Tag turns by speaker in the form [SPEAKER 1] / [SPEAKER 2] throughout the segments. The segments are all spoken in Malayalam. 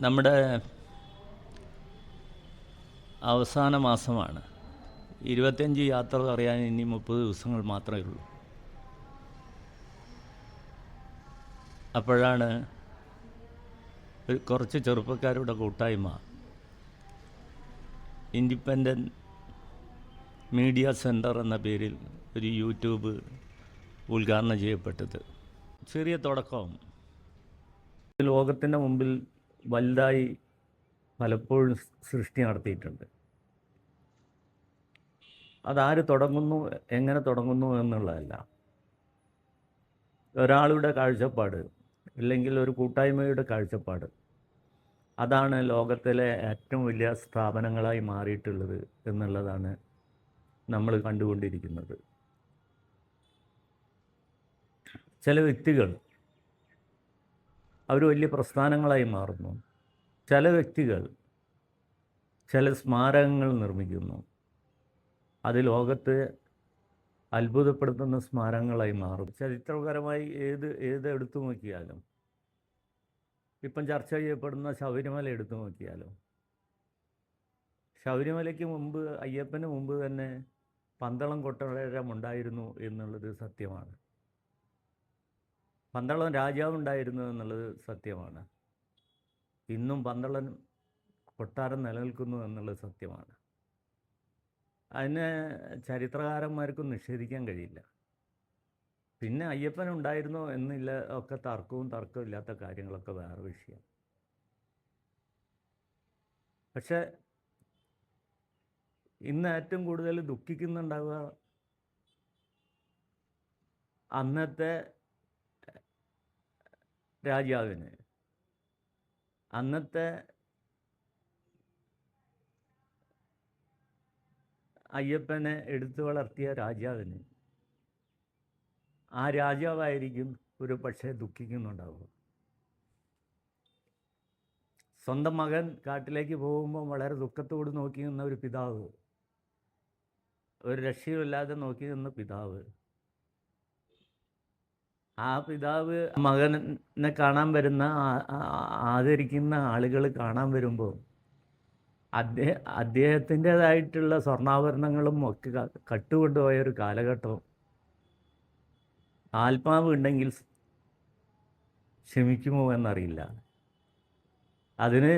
[SPEAKER 1] നമ്മുടെ അവസാന മാസമാണ്. 25 യാത്ര പറയാൻ ഇനി 30 ദിവസങ്ങൾ മാത്രമേ ഉള്ളൂ. അപ്പോഴാണ് കുറച്ച് ചെറുപ്പക്കാരുടെ കൂട്ടായ്മ ഇൻഡിപെൻഡൻറ്റ് മീഡിയ സെൻറ്റർ എന്ന പേരിൽ ഒരു യൂട്യൂബ് ഉദ്ഘാടനം ചെയ്യപ്പെട്ടത്. ചെറിയ തുടക്കം ലോകത്തിൻ്റെ മുമ്പിൽ വലുതായി പലപ്പോഴും സൃഷ്ടി നടത്തിയിട്ടുണ്ട്. അതാര് തുടങ്ങുന്നു, എങ്ങനെ തുടങ്ങുന്നു എന്നുള്ളതല്ല, ഒരാളുടെ കാഴ്ചപ്പാട് അല്ലെങ്കിൽ ഒരു കൂട്ടായ്മയുടെ കാഴ്ചപ്പാട്, അതാണ് ലോകത്തിലെ ഏറ്റവും വലിയ സ്ഥാപനങ്ങളായി മാറിയിട്ടുള്ളത് എന്നുള്ളതാണ് നമ്മൾ കണ്ടുകൊണ്ടിരിക്കുന്നത്. ചില വ്യക്തികൾ അവർ വലിയ പ്രസ്ഥാനങ്ങളായി മാറുന്നു. ചില വ്യക്തികൾ ചില സ്മാരകങ്ങൾ നിർമ്മിക്കുന്നു. അത് ലോകത്ത് അത്ഭുതപ്പെടുത്തുന്ന സ്മാരകങ്ങളായി മാറും. ചരിത്രപരമായി ഏത് എടുത്തു നോക്കിയാലും, ഇപ്പം ചർച്ച ചെയ്യപ്പെടുന്ന ശബരിമല എടുത്തു നോക്കിയാലും, ശബരിമലയ്ക്ക് മുമ്പ്, അയ്യപ്പന് മുമ്പ് തന്നെ പന്തളം കൊട്ടാരം ഉണ്ടായിരുന്നു എന്നുള്ളത് സത്യമാണ്. പന്തളം രാജാവുണ്ടായിരുന്നു എന്നുള്ളത് സത്യമാണ്. ഇന്നും പന്തളം കൊട്ടാരം നിലനിൽക്കുന്നു എന്നുള്ളത് സത്യമാണ്. അതിനെ ചരിത്രകാരന്മാർക്കും നിഷേധിക്കാൻ കഴിയില്ല. പിന്നെ അയ്യപ്പൻ ഉണ്ടായിരുന്നോ എന്നില്ല ഒക്കെ തർക്കവും ഇല്ലാത്ത കാര്യങ്ങളൊക്കെ വേറെ വിഷയം. പക്ഷെ ഇന്ന് ഏറ്റവും കൂടുതൽ ദുഃഖിക്കുന്നുണ്ടാവുക അന്നത്തെ രാജാവിന്, അന്നത്തെ അയ്യപ്പനെ എടുത്തു വളർത്തിയ രാജാവിന്, ആ രാജാവായിരിക്കും ഒരു പക്ഷേ ദുഃഖിക്കുന്നുണ്ടാവുക. സ്വന്തം മകൻ കാട്ടിലേക്ക് പോകുമ്പോൾ വളരെ ദുഃഖത്തോട് നോക്കി നിന്ന ഒരു പിതാവ്, ഒരു രക്ഷയുമില്ലാതെ നോക്കി നിന്ന പിതാവ്, ആ പിതാവ് മകനെ കാണാൻ വരുന്ന, ആദരിക്കുന്ന ആളുകൾ കാണാൻ വരുമ്പോൾ അദ്ദേഹത്തിൻ്റേതായിട്ടുള്ള സ്വർണ്ണാഭരണങ്ങളും ഒക്കെ കട്ടുകൊണ്ടുപോയൊരു കാലഘട്ടം ആത്മാവ് ഉണ്ടെങ്കിൽ ക്ഷമിക്കുമോ എന്നറിയില്ല. അതിന്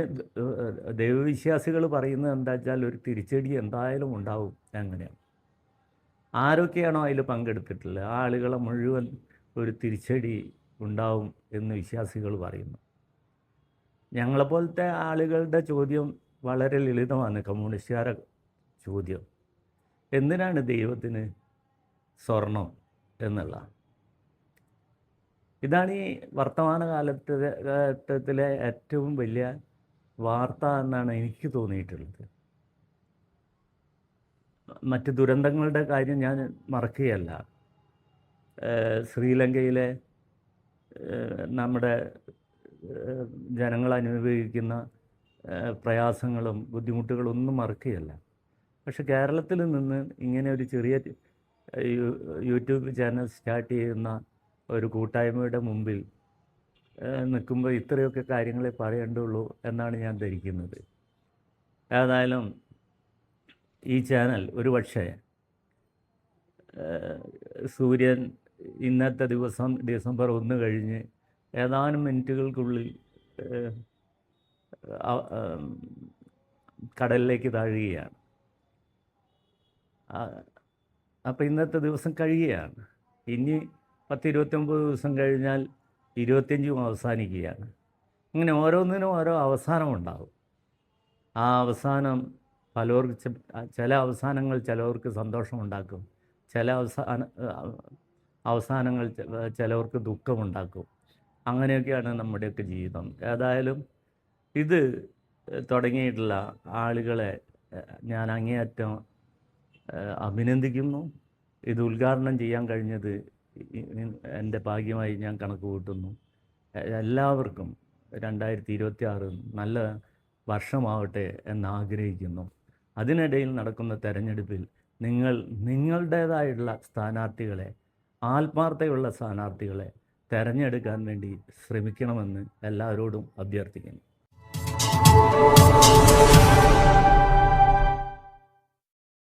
[SPEAKER 1] ദൈവവിശ്വാസികൾ പറയുന്നത് എന്താ വെച്ചാൽ ഒരു തിരിച്ചടി എന്തായാലും ഉണ്ടാവും. അങ്ങനെയാണ്. ആരൊക്കെയാണോ അതിൽ പങ്കെടുത്തിട്ടുള്ളത് ആ ആളുകളെ മുഴുവൻ ഒരു തിരിച്ചടി ഉണ്ടാവും എന്ന് വിശ്വാസികൾ പറയുന്നു. ഞങ്ങളെപ്പോലത്തെ ആളുകളുടെ ചോദ്യം വളരെ ലളിതമാണ്. കമ്മ്യൂണിസ്റ്റുകാരെ ചോദ്യം, എന്തിനാണ് ദൈവത്തിന് സ്വർണം എന്നുള്ള. ഇതാണ് ഈ വർത്തമാന കാലഘട്ടത്തിലെ ഏറ്റവും വലിയ വാർത്ത എന്നാണ് എനിക്ക് തോന്നിയിട്ടുള്ളത്. മറ്റ് ദുരന്തങ്ങളുടെ കാര്യം ഞാൻ മറക്കുകയല്ല. ശ്രീലങ്കയിലെ നമ്മുടെ ജനങ്ങൾ അനുഭവിക്കുന്ന പ്രയാസങ്ങളും ബുദ്ധിമുട്ടുകളും ഒന്നും മറക്കുകയല്ല. പക്ഷെ കേരളത്തിൽ നിന്ന് ഇങ്ങനെ ഒരു ചെറിയ യൂട്യൂബ് ചാനൽ സ്റ്റാർട്ട് ചെയ്യുന്ന ഒരു കൂട്ടായ്മയുടെ മുമ്പിൽ നിൽക്കുമ്പോൾ ഇത്രയൊക്കെ കാര്യങ്ങളെ പറയേണ്ടുള്ളൂ എന്നാണ് ഞാൻ ധരിക്കുന്നത്. ഏതായാലും ഈ ചാനൽ ഒരു പക്ഷേ സൂര്യൻ ഇന്നത്തെ ദിവസം ഡിസംബർ 1 കഴിഞ്ഞ് ഏതാനും മിനിറ്റുകൾക്കുള്ളിൽ കടലിലേക്ക് താഴുകയാണ്. അപ്പോൾ ഇന്നത്തെ ദിവസം കഴിയുകയാണ്. ഇനി 10-29 ദിവസം കഴിഞ്ഞാൽ 25 അവസാനിക്കുകയാണ്. ഇങ്ങനെ ഓരോന്നിനും ഓരോ അവസാനമുണ്ടാകും. ആ അവസാനം പലർക്ക്, ചില അവസാനങ്ങൾ ചിലവർക്ക് സന്തോഷമുണ്ടാക്കും, ചില അവസാനങ്ങൾ ചിലവർക്ക് ദുഃഖമുണ്ടാക്കും. അങ്ങനെയൊക്കെയാണ് നമ്മുടെയൊക്കെ ജീവിതം. ഏതായാലും ഇത് തുടങ്ങിയിട്ടുള്ള ആളുകളെ ഞാൻ അങ്ങേയറ്റം അഭിനന്ദിക്കുന്നു. ഇത് ഉദ്ഘാടനം ചെയ്യാൻ കഴിഞ്ഞത് എൻ്റെ ഭാഗ്യമായി ഞാൻ കണക്ക് കൂട്ടുന്നു. എല്ലാവർക്കും 2026 നല്ല വർഷമാവട്ടെ എന്നാഗ്രഹിക്കുന്നു. അതിനിടയിൽ നടക്കുന്ന തെരഞ്ഞെടുപ്പിൽ നിങ്ങളുടേതായിട്ടുള്ള സ്ഥാനാർത്ഥികളെ, ആത്മാർത്ഥതയുള്ള സ്ഥാനാർത്ഥികളെ തിരഞ്ഞെടുക്കാൻ വേണ്ടി ശ്രമിക്കണമെന്ന് എല്ലാവരോടും അഭ്യർത്ഥിക്കുന്നു.